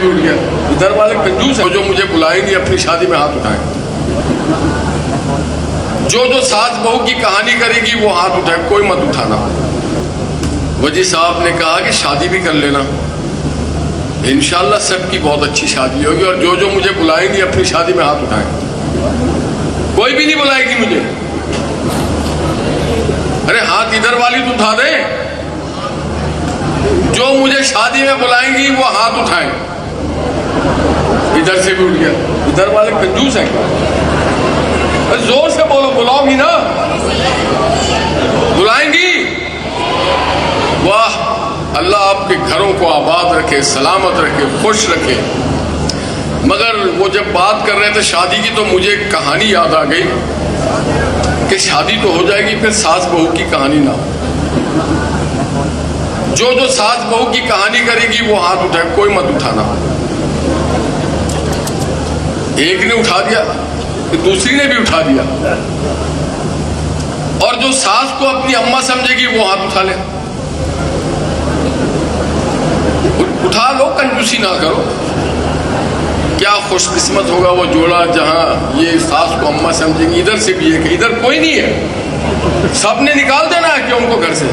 भी उठ गया। इधर वाले कंजूस है, जो मुझे बुलाएंगे अपनी शादी में हाथ उठाए। जो सास बहू की कहानी करेगी वो हाथ उठाए, कोई मत उठाना। वजी साहब ने कहा कि शादी भी कर लेना, इंशाल्लाह सबकी बहुत अच्छी शादी होगी। और जो मुझे बुलाएंगी अपनी शादी में हाथ उठाए। कोई भी नहीं बुलाएगी मुझे। अरे हाथ इधर वाली तो उठा दे। जो मुझे शादी में बुलाएंगी वो हाथ उठाए। इधर से भी उठ गया। इधर वाले कंजूस है क्या? जोर से बोलो, बुलाओगी ना? बुलाएंगी? वाह, अल्लाह आपके घरों को आबाद रखे, सलामत रखे, खुश रखे। मगर वो जब बात कर रहे थे शादी की तो मुझे कहानी याद आ गई कि शादी तो हो जाएगी, फिर सास बहू की कहानी ना हो। जो सास बहू की कहानी करेगी वो हाथ उठाए, कोई मत उठाना। एक ने उठा दिया, दूसरी ने भी उठा दिया। और जो सास को अपनी अम्मा समझेगी वो हाथ उठा ले। उठा लो, कंजूसी ना करो। क्या खुशकिस्मत होगा वो जोड़ा जहां ये सास को अम्मा समझेंगी। इधर से भी है, इधर कोई नहीं है, सबने निकाल देना है कि उनको घर से।